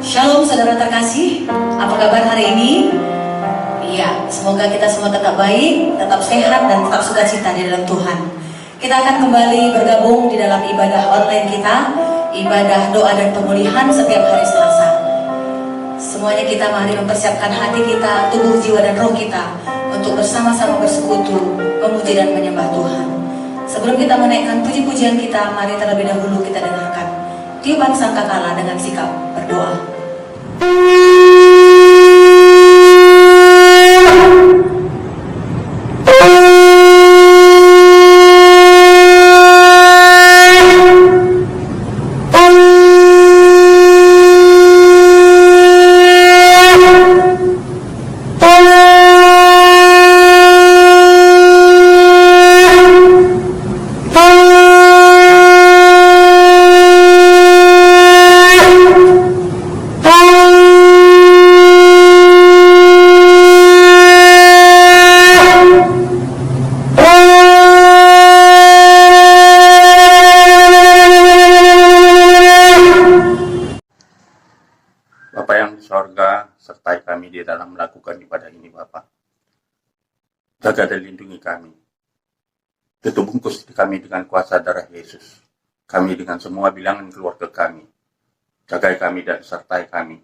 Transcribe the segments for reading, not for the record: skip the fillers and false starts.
Shalom saudara terkasih, apa kabar hari ini? Iya, semoga kita semua tetap baik, tetap sehat dan tetap sukacita di dalam Tuhan. Kita akan kembali bergabung di dalam ibadah online kita, ibadah doa dan pemulihan setiap hari Selasa. Semuanya kita mari mempersiapkan hati kita, tubuh, jiwa dan roh kita untuk bersama-sama bersekutu, memuji dan menyembah Tuhan. Sebelum kita menaikkan puji-pujian kita, mari terlebih dahulu kita dengarkan tiupan sangkakala dengan sikap berdoa. Bapa yang di sorga, sertai kami di dalam melakukan ibadah ini, Bapa. Jaga dan lindungi kami. Tutup bungkus kami dengan kuasa darah Yesus. Kami dengan semua bilangan keluarga kami. Jagai kami dan sertai kami.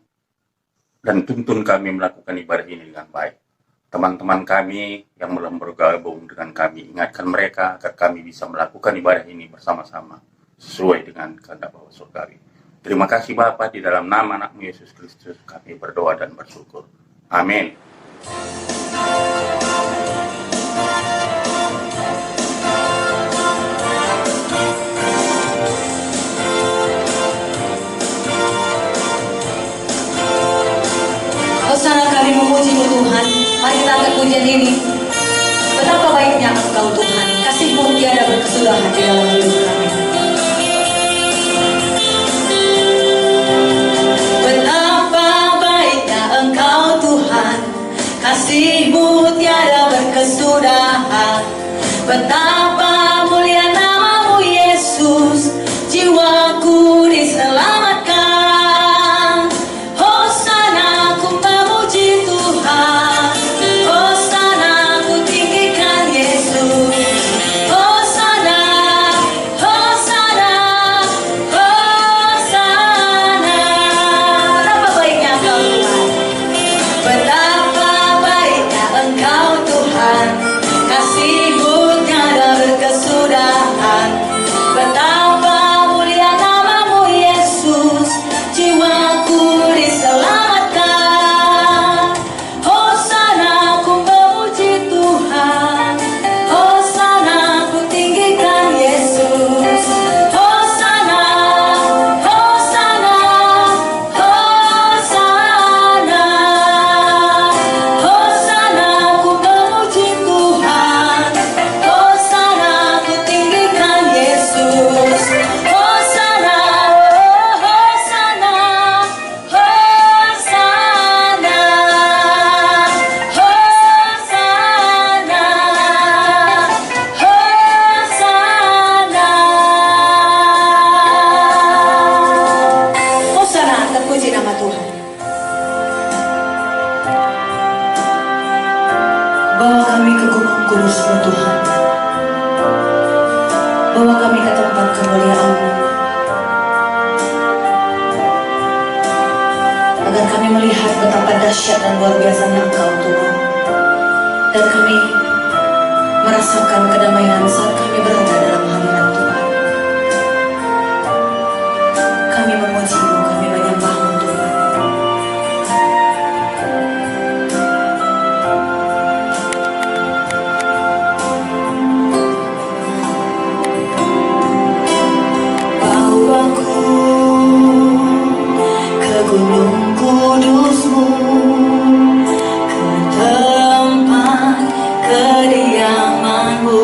Dan tuntun kami melakukan ibadah ini dengan baik. Teman-teman kami yang belum bergabung dengan kami, ingatkan mereka agar kami bisa melakukan ibadah ini bersama-sama. Sesuai dengan kehendak Bapa Surgawi. Terima kasih Bapa, di dalam nama anak-Mu Yesus Kristus kami berdoa dan bersyukur. Amin. Hosana kami memuji-Mu Tuhan. Mari kita angkat pujian ini. Betapa baiknya Engkau Tuhan, kasih-Mu tiada berkesudahan di dalam hidup kami. Betapa baiknya Engkau Tuhan, kasih-Mu tiada berkesudahan. Betapa mulia nama-Mu Yesus, jiwaku diselamatkan. Hosana ku memuji Tuhan, Hosana ku tinggikan Yesus. Hosana, kudus-Mu Tuhan. Bawa kami ke tempat kemuliaan-Mu, agar kami melihat betapa dahsyat dan luar biasanya Engkau Tuhan. Dan kami merasakan kedamaian saat kami berada dalam hadirat Tuhan. Kami memuji-Mu, kami menyembah-Mu Tuhan. Bawaku ke gunung kudus-Mu, ke tempat kediaman-Mu.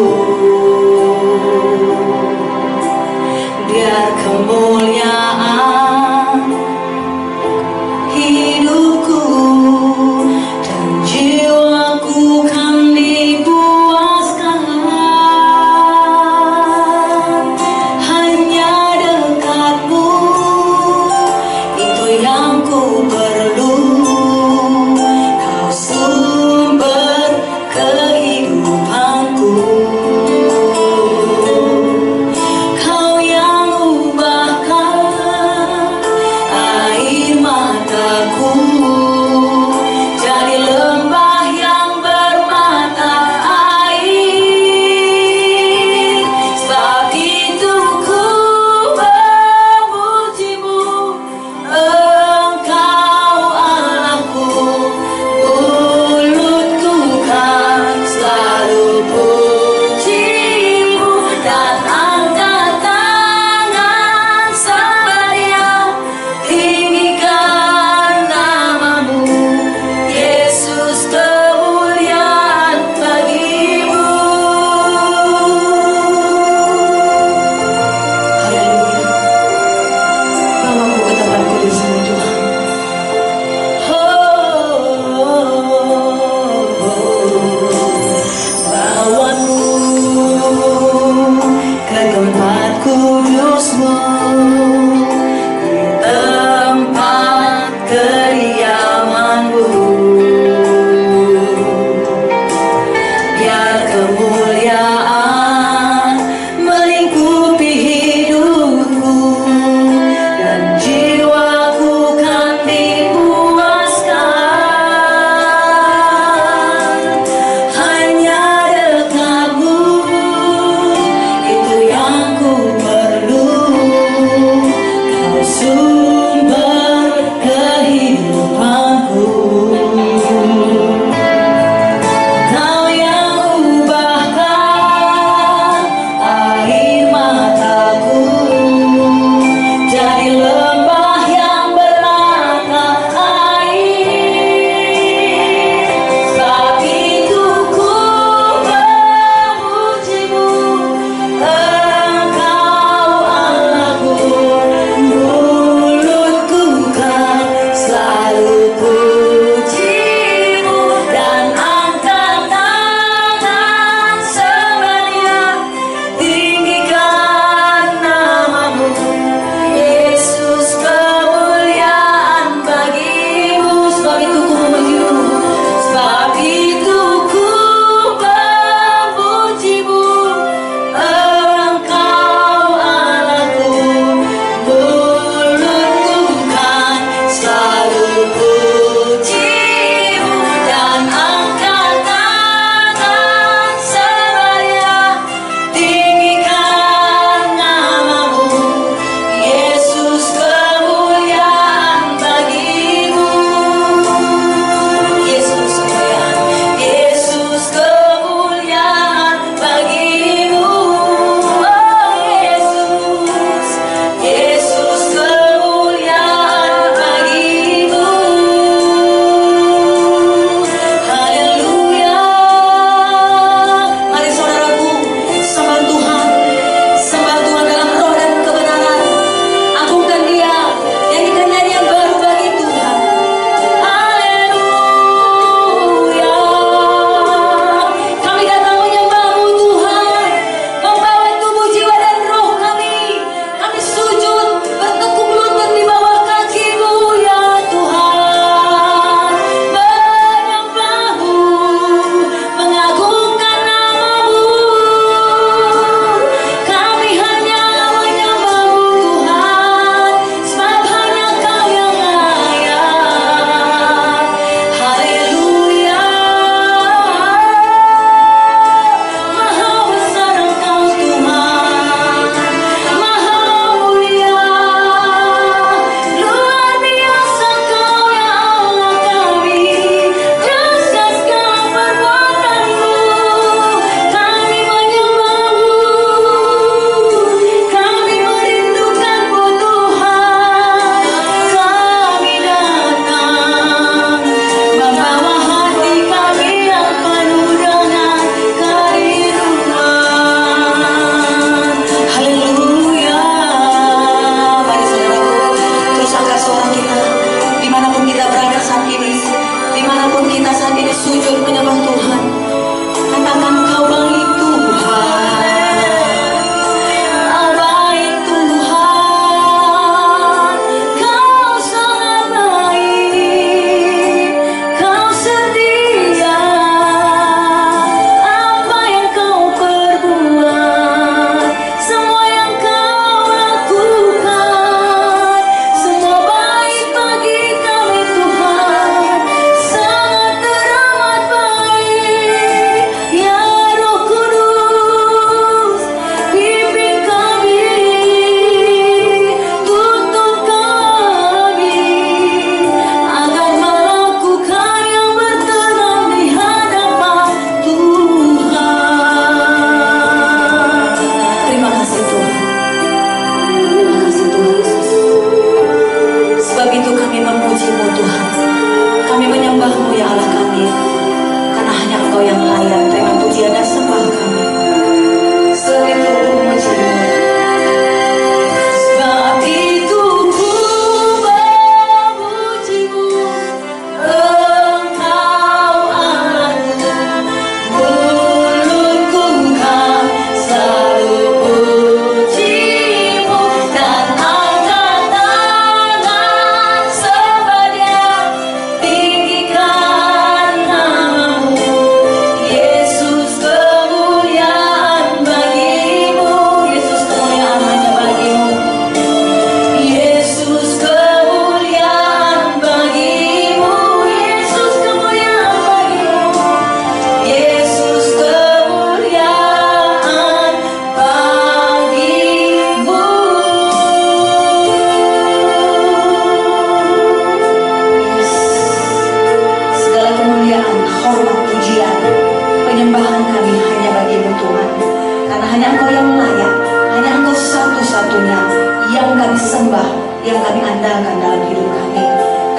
kami sembah, yang kami andalkan dalam hidup kami.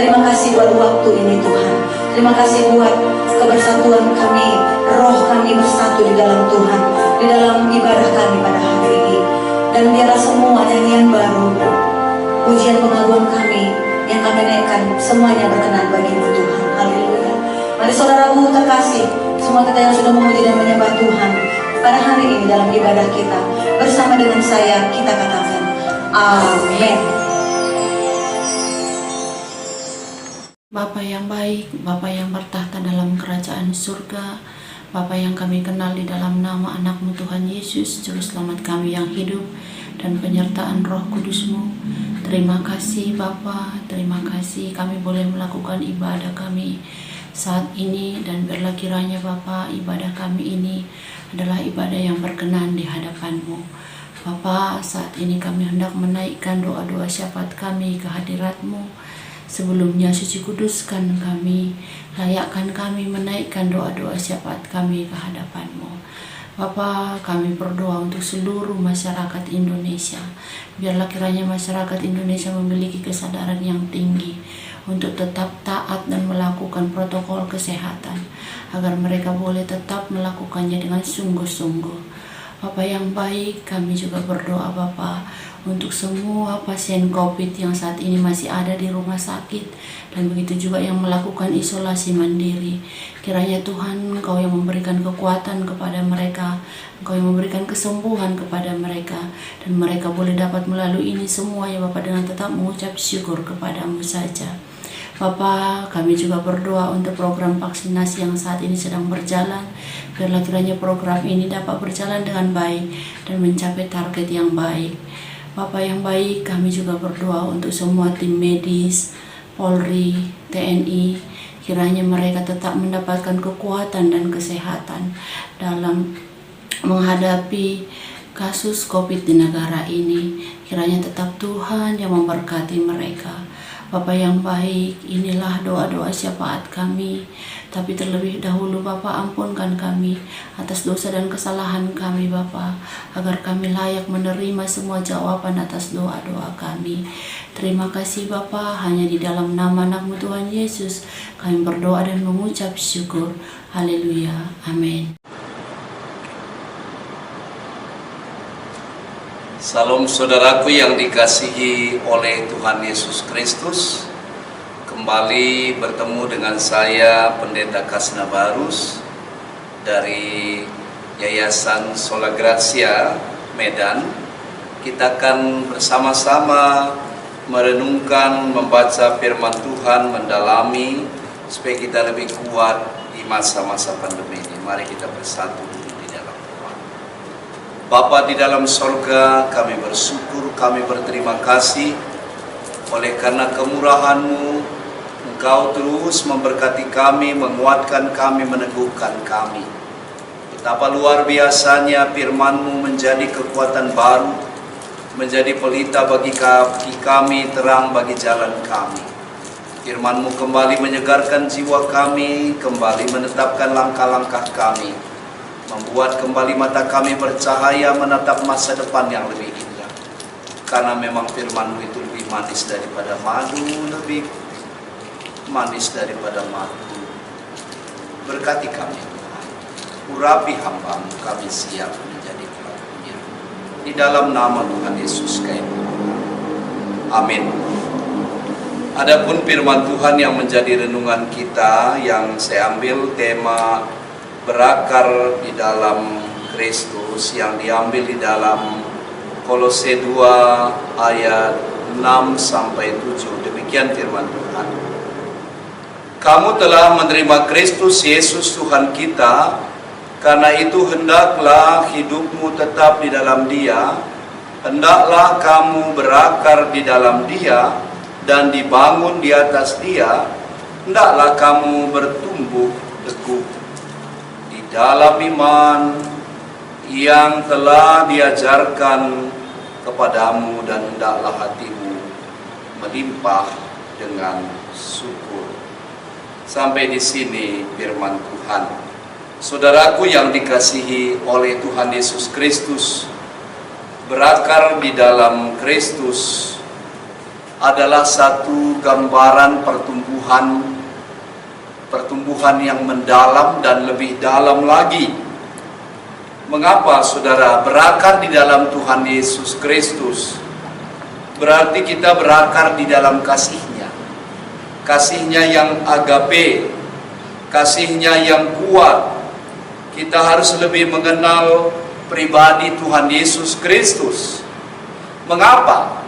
Terima kasih buat waktu ini Tuhan. Terima kasih buat kebersatuan kami, roh kami bersatu di dalam Tuhan, di dalam ibadah kami pada hari ini. Dan biarlah semua nyanyian baru, pujian pengakuan kami yang kami naikkan, semuanya berkenan bagimu Tuhan. Haleluya. Mari saudaraku terkasih, semua kita yang sudah memuji dan menyembah Tuhan pada hari ini dalam ibadah kita, bersama dengan saya kita katakan amin. Bapa yang baik, Bapa yang bertahta dalam kerajaan surga, Bapa yang kami kenal di dalam nama anak-Mu Tuhan Yesus, Juru Selamat kami yang hidup, dan penyertaan Roh Kudus-Mu. Terima kasih Bapa, terima kasih kami boleh melakukan ibadah kami saat ini, dan biarlah kiranya Bapa ibadah kami ini adalah ibadah yang berkenan di hadapan-Mu. Bapa, saat ini kami hendak menaikkan doa-doa syafaat kami ke hadirat-Mu. Sebelumnya suci kuduskan kami, layakkan kami menaikkan doa-doa syafaat kami ke hadapan-Mu. Bapa, kami berdoa untuk seluruh masyarakat Indonesia. Biarlah kiranya masyarakat Indonesia memiliki kesadaran yang tinggi untuk tetap taat dan melakukan protokol kesehatan, agar mereka boleh tetap melakukannya dengan sungguh-sungguh. Bapa yang baik, kami juga berdoa Bapa untuk semua pasien COVID yang saat ini masih ada di rumah sakit, dan begitu juga yang melakukan isolasi mandiri. Kiranya Tuhan, Engkau yang memberikan kekuatan kepada mereka, Engkau yang memberikan kesembuhan kepada mereka, dan mereka boleh dapat melalui ini semua ya Bapa dengan tetap mengucap syukur kepada-Mu saja. Bapa, kami juga berdoa untuk program vaksinasi yang saat ini sedang berjalan. Biarlah kiranya program ini dapat berjalan dengan baik dan mencapai target yang baik. Bapa yang baik, kami juga berdoa untuk semua tim medis, Polri, TNI. Kiranya mereka tetap mendapatkan kekuatan dan kesehatan dalam menghadapi kasus COVID di negara ini. Kiranya tetap Tuhan yang memberkati mereka. Bapa yang baik, inilah doa-doa syafaat kami. Tapi terlebih dahulu Bapa, ampunkan kami atas dosa dan kesalahan kami Bapa, agar kami layak menerima semua jawaban atas doa-doa kami. Terima kasih Bapa, hanya di dalam nama anak-Mu Tuhan Yesus kami berdoa dan mengucap syukur. Haleluya, amin. Salam saudaraku yang dikasihi oleh Tuhan Yesus Kristus. Kembali bertemu dengan saya Pendeta Kasna Barus dari Yayasan Sola Gracia Medan. Kita akan bersama-sama merenungkan, membaca firman Tuhan, mendalami supaya kita lebih kuat di masa-masa pandemi ini. Mari kita bersatu di dalam doa. Bapa di dalam sorga, kami bersyukur, kami berterima kasih oleh karena kemurahan-Mu. Engkau terus memberkati kami, menguatkan kami, meneguhkan kami. Betapa luar biasanya firman-Mu menjadi kekuatan baru, menjadi pelita bagi kaki kami, terang bagi jalan kami. Firman-Mu kembali menyegarkan jiwa kami, kembali menetapkan langkah-langkah kami, membuat kembali mata kami bercahaya menatap masa depan yang lebih indah. Karena memang firman-Mu itu lebih manis daripada madu, lebih manis daripada madu. Berkati kami Tuhan, urapi hamba-Mu, kami siap menjadi pelakunya. Di dalam nama Tuhan Yesus kami berdoa. Amin. Adapun firman Tuhan yang menjadi renungan kita, yang saya ambil tema berakar di dalam Kristus, yang diambil di dalam Kolose 2 ayat 6 sampai 7. Demikian firman Tuhan. Kamu telah menerima Kristus Yesus Tuhan kita, karena itu hendaklah hidupmu tetap di dalam Dia, hendaklah kamu berakar di dalam Dia dan dibangun di atas Dia, hendaklah kamu bertumbuh teguh di dalam iman yang telah diajarkan kepadamu, dan hendaklah hatimu melimpah dengan syukur. Sampai di sini firman Tuhan. Saudaraku yang dikasihi oleh Tuhan Yesus Kristus, berakar di dalam Kristus adalah satu gambaran pertumbuhan yang mendalam dan lebih dalam lagi. Mengapa saudara? Berakar di dalam Tuhan Yesus Kristus berarti kita berakar di dalam kasih-Nya. Kasih-Nya yang agape, kasih-Nya yang kuat. Kita harus lebih mengenal pribadi Tuhan Yesus Kristus. Mengapa?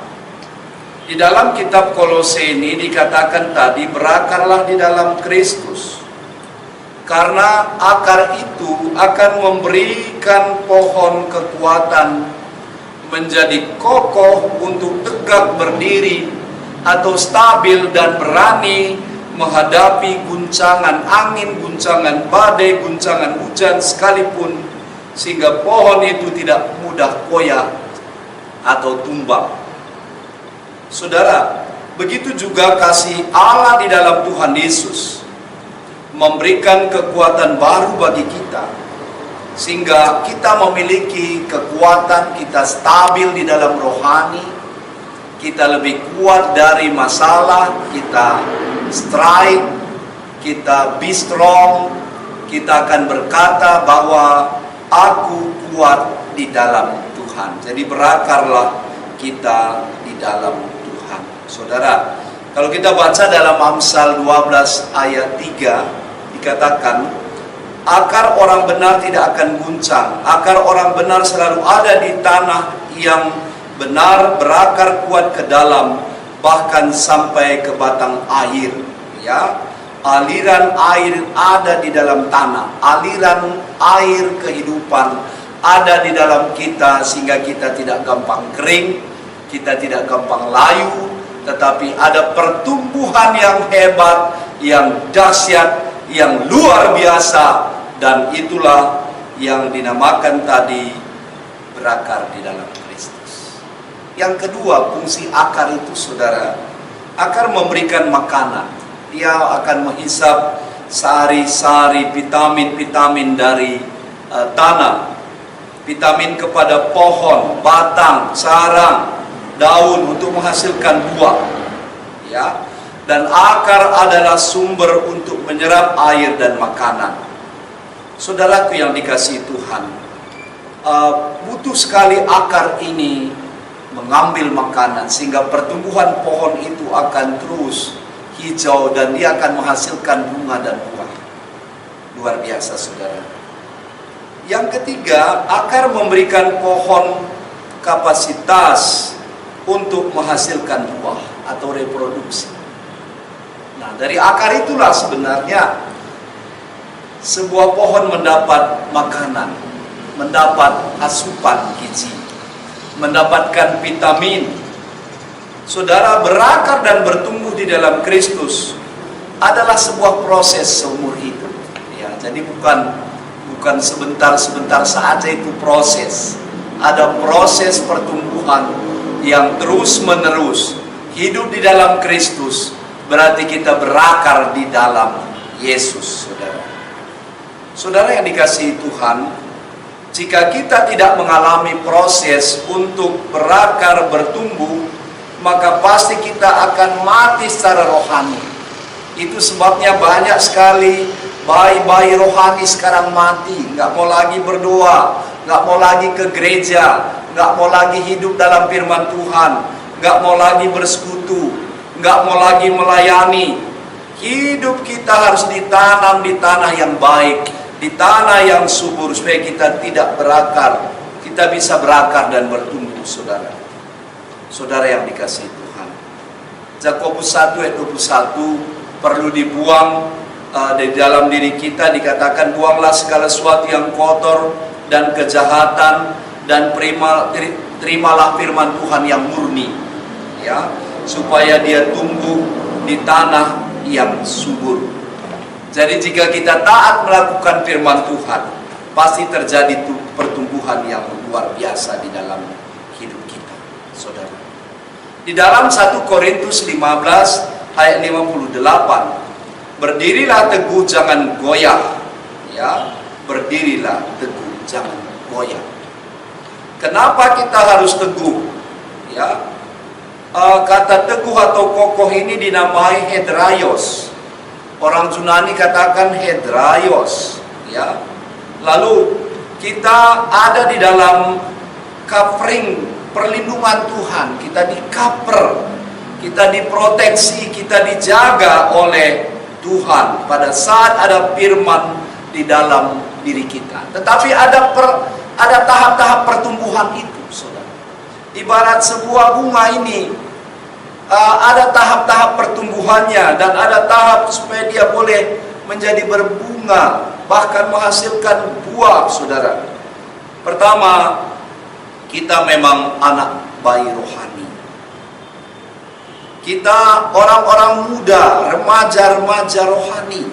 Di dalam kitab Kolose ini dikatakan tadi, berakarlah di dalam Kristus. Karena akar itu akan memberikan pohon kekuatan menjadi kokoh untuk tegak berdiri atau stabil dan berani menghadapi guncangan angin, guncangan badai, guncangan hujan sekalipun, sehingga pohon itu tidak mudah koyak atau tumbang. Saudara, begitu juga kasih Allah di dalam Tuhan Yesus memberikan kekuatan baru bagi kita, sehingga kita memiliki kekuatan, kita stabil di dalam rohani, kita lebih kuat dari masalah, kita strike, kita be strong, kita akan berkata bahwa aku kuat di dalam Tuhan. Jadi berakarlah kita di dalam Tuhan. Saudara, kalau kita baca dalam Amsal 12 ayat 3, dikatakan, akar orang benar tidak akan guncang. Akar orang benar selalu ada di tanah yang benar, berakar kuat ke dalam, bahkan sampai ke batang air. Ya, aliran air ada di dalam tanah, aliran air kehidupan ada di dalam kita, sehingga kita tidak gampang kering, kita tidak gampang layu, tetapi ada pertumbuhan yang hebat, yang dahsyat, yang luar biasa, dan itulah yang dinamakan tadi berakar di dalam Kristus. Yang kedua, fungsi akar itu saudara, akar memberikan makanan. Dia akan menghisap sari-sari vitamin-vitamin dari tanah, vitamin kepada pohon, batang, sarang, daun untuk menghasilkan buah. Ya. Dan akar adalah sumber untuk menyerap air dan makanan. Saudaraku yang dikasihi Tuhan, butuh sekali akar ini mengambil makanan, sehingga pertumbuhan pohon itu akan terus hijau dan dia akan menghasilkan bunga dan buah. Luar biasa saudara. Yang ketiga, akar memberikan pohon kapasitas untuk menghasilkan buah atau reproduksi. Nah, dari akar itulah sebenarnya sebuah pohon mendapat makanan, mendapat asupan gizi, mendapatkan vitamin. Saudara, berakar dan bertumbuh di dalam Kristus adalah sebuah proses seumur hidup. Ya, jadi bukan sebentar-sebentar saja itu proses. Ada proses pertumbuhan yang terus-menerus. Hidup di dalam Kristus berarti kita berakar di dalam Yesus, saudara. Saudara yang dikasihi Tuhan, jika kita tidak mengalami proses untuk berakar bertumbuh, maka pasti kita akan mati secara rohani. Itu sebabnya banyak sekali bayi-bayi rohani sekarang mati, nggak mau lagi berdoa, nggak mau lagi ke gereja, nggak mau lagi hidup dalam firman Tuhan, nggak mau lagi bersekutu, nggak mau lagi melayani. Hidup kita harus ditanam di tanah yang baik, di tanah yang subur, supaya kita tidak berakar, kita bisa berakar dan bertumbuh, saudara. Saudara yang dikasihi Tuhan, Yakobus 1 ayat 21 perlu dibuang di dalam diri kita. Dikatakan, buanglah segala sesuatu yang kotor dan kejahatan, dan terimalah firman Tuhan yang murni, ya, supaya dia tumbuh di tanah yang subur. Jadi jika kita taat melakukan firman Tuhan, pasti terjadi pertumbuhan yang luar biasa di dalam hidup kita, saudara. Di dalam 1 Korintus 15 ayat 58, berdirilah teguh, jangan goyah. Ya, berdirilah teguh, jangan goyah. Kenapa kita harus teguh? Ya, kata teguh atau kokoh ini dinamai hedraios. Orang Yunani katakan hedraios, ya. Lalu kita ada di dalam covering perlindungan Tuhan, kita di cover, kita diproteksi, kita dijaga oleh Tuhan pada saat ada firman di dalam diri kita. Tetapi ada tahap-tahap pertumbuhan itu, saudara. Ibarat sebuah bunga ini, ada tahap-tahap pertumbuhannya dan ada tahap supaya dia boleh menjadi berbunga, bahkan menghasilkan buah, saudara. Pertama, kita memang anak bayi rohani. Kita orang-orang muda, remaja-remaja rohani.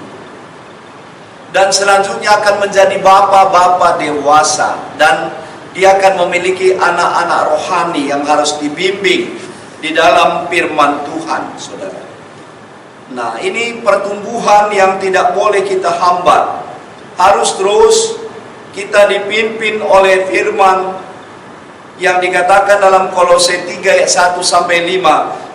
Dan selanjutnya akan menjadi bapak-bapak dewasa. Dan dia akan memiliki anak-anak rohani yang harus dibimbing di dalam firman Tuhan, saudara. Nah, ini pertumbuhan yang tidak boleh kita hambat. Harus terus kita dipimpin oleh firman yang dikatakan dalam Kolose 3 ayat 1-5.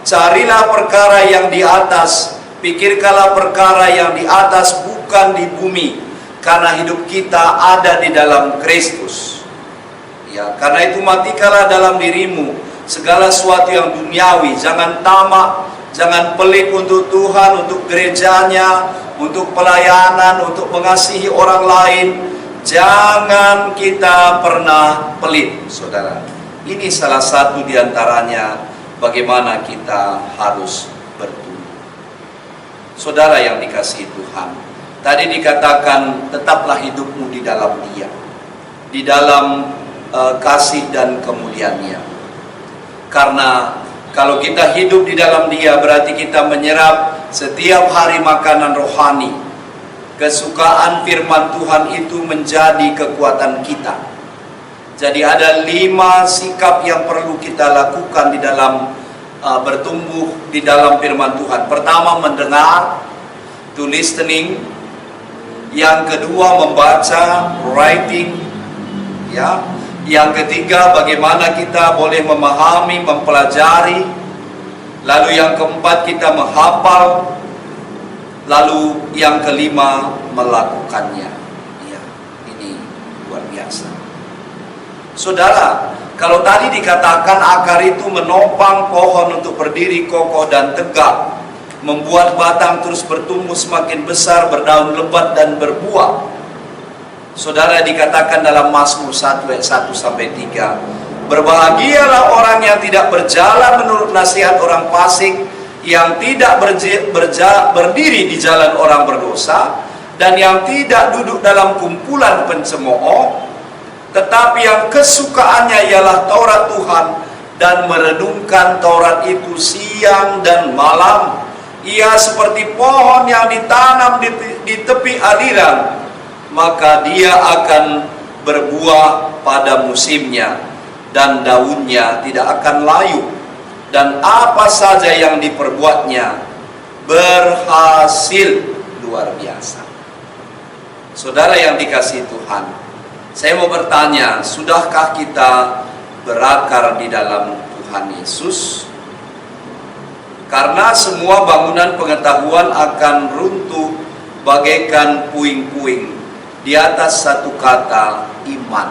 Carilah perkara yang di atas, pikirkanlah perkara yang di atas, bukan di bumi, karena hidup kita ada di dalam Kristus. Ya, karena itu matikanlah dalam dirimu segala sesuatu yang duniawi. Jangan tamak, jangan pelit untuk Tuhan, untuk gerejanya, untuk pelayanan, untuk mengasihi orang lain. Jangan kita pernah pelit, saudara. Ini salah satu diantaranya bagaimana kita harus bertumbuh. Saudara yang dikasihi Tuhan, tadi dikatakan tetaplah hidupmu di dalam Dia, di dalam kasih dan kemuliaan-Nya. Karena kalau kita hidup di dalam Dia, berarti kita menyerap setiap hari makanan rohani. Kesukaan firman Tuhan itu menjadi kekuatan kita. Jadi ada 5 sikap yang perlu kita lakukan di dalam bertumbuh di dalam firman Tuhan. Pertama, mendengar, to listening. Yang kedua, membaca, writing, ya. Yang ketiga, bagaimana kita boleh memahami, mempelajari. Lalu yang keempat, kita menghafal. Lalu yang kelima, melakukannya. Ya, ini luar biasa. Saudara, kalau tadi dikatakan akar itu menopang pohon untuk berdiri kokoh dan tegak, membuat batang terus bertumbuh semakin besar, berdaun lebat dan berbuah. Saudara, dikatakan dalam Mazmur 1 ayat 1-3, berbahagialah orang yang tidak berjalan menurut nasihat orang fasik, yang tidak berdiri di jalan orang berdosa, dan yang tidak duduk dalam kumpulan pencemooh, tetapi yang kesukaannya ialah Taurat Tuhan, dan merenungkan Taurat itu siang dan malam. Ia seperti pohon yang ditanam di tepi aliran, maka dia akan berbuah pada musimnya, dan daunnya tidak akan layu, dan apa saja yang diperbuatnya berhasil. Luar biasa. Saudara yang dikasihi Tuhan, saya mau bertanya, sudahkah kita berakar di dalam Tuhan Yesus? Karena semua bangunan pengetahuan akan runtuh bagaikan puing-puing di atas satu kata, iman.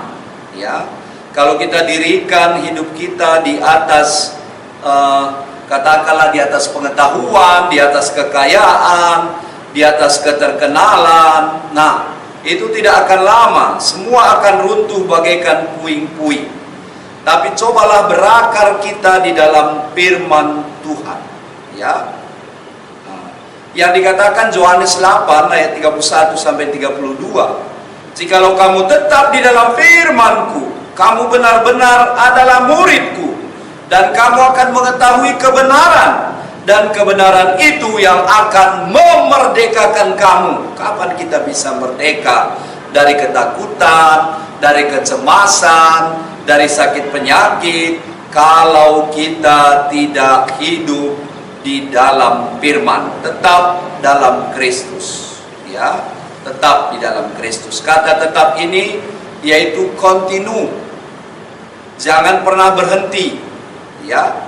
Ya, kalau kita dirikan hidup kita di atas, katakanlah di atas pengetahuan, di atas kekayaan, di atas keterkenalan, nah itu tidak akan lama, semua akan runtuh bagaikan puing-puing. Tapi cobalah berakar kita di dalam firman Tuhan, ya. Yang dikatakan Yohanes 8 ayat 31-32, jikalau kamu tetap di dalam firman-Ku, kamu benar-benar adalah murid-Ku, dan kamu akan mengetahui kebenaran, dan kebenaran itu yang akan memerdekakan kamu. Kapan kita bisa merdeka dari ketakutan, dari kecemasan, dari sakit penyakit, kalau kita tidak hidup di dalam firman, tetap dalam Kristus, ya, tetap di dalam Kristus. Kata tetap ini yaitu kontinu, jangan pernah berhenti, ya.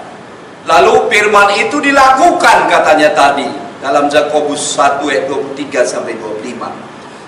Lalu firman itu dilakukan katanya tadi dalam Yakobus 1 ayat 23 sampai 25.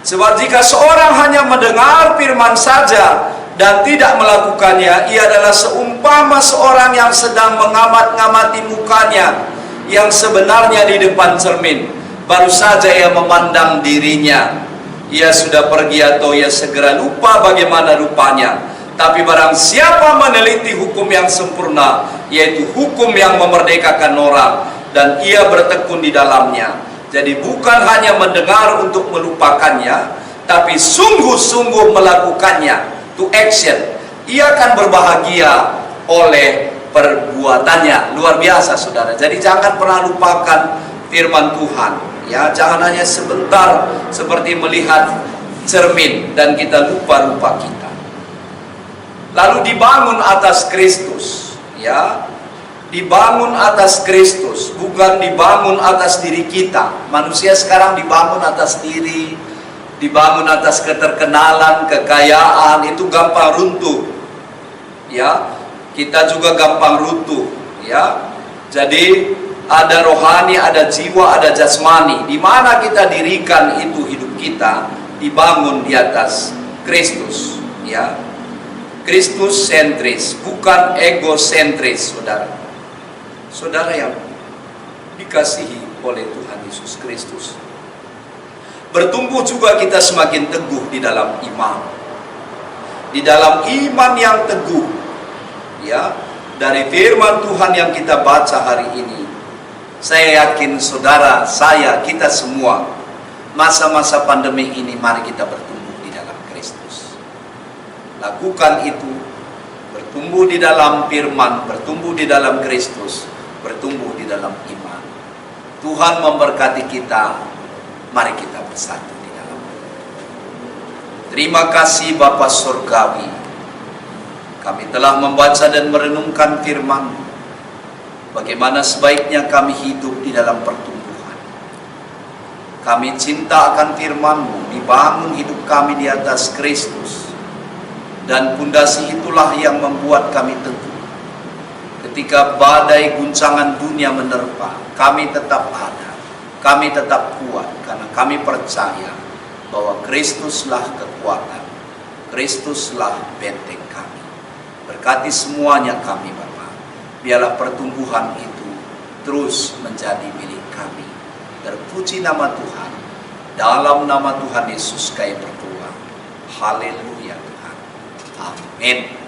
Sebab jika seorang hanya mendengar firman saja dan tidak melakukannya, ia adalah seumpama seorang yang sedang mengamat-ngamati mukanya yang sebenarnya di depan cermin. Baru saja ia memandang dirinya, ia sudah pergi atau ia segera lupa bagaimana rupanya. Tapi barang siapa meneliti hukum yang sempurna, yaitu hukum yang memerdekakan orang, dan ia bertekun di dalamnya. Jadi bukan hanya mendengar untuk melupakannya, tapi sungguh-sungguh melakukannya, to action. Ia akan berbahagia oleh perbuatannya. Luar biasa saudara. Jadi jangan pernah lupakan firman Tuhan. Ya, jangan hanya sebentar seperti melihat cermin dan kita lupa kita. Lalu dibangun atas Kristus, ya, dibangun atas Kristus, bukan dibangun atas diri kita. Manusia sekarang dibangun atas diri, dibangun atas keterkenalan, kekayaan, itu gampang runtuh, ya. Kita juga gampang runtuh, ya. Jadi ada rohani, ada jiwa, ada jasmani. Di mana kita dirikan itu hidup kita dibangun di atas Kristus, ya. Kristus sentris, bukan egosentris, saudara. Saudara yang dikasihi oleh Tuhan Yesus Kristus. Bertumbuh juga kita semakin teguh di dalam iman. Di dalam iman yang teguh, ya, dari firman Tuhan yang kita baca hari ini. Saya yakin saudara, saya, kita semua, masa-masa pandemi ini mari kita bertumbuh di dalam Kristus. Lakukan itu, bertumbuh di dalam firman, bertumbuh di dalam Kristus, bertumbuh di dalam iman. Tuhan memberkati kita, mari kita bersatu di dalam. Terima kasih Bapa Surgawi, kami telah membaca dan merenungkan firman, bagaimana sebaiknya kami hidup di dalam pertumbuhan. Kami cinta akan firman-Mu, dibangun hidup kami di atas Kristus. Dan pondasi itulah yang membuat kami teguh. Ketika badai guncangan dunia menerpa, kami tetap ada, kami tetap kuat, karena kami percaya bahwa Kristuslah kekuatan, Kristuslah benteng kami. Berkati semuanya kami Bapa. Biarlah pertumbuhan itu terus menjadi milik kami. Terpuji nama Tuhan, dalam nama Tuhan Yesus kami berdoa. Haleluya Tuhan. Amin.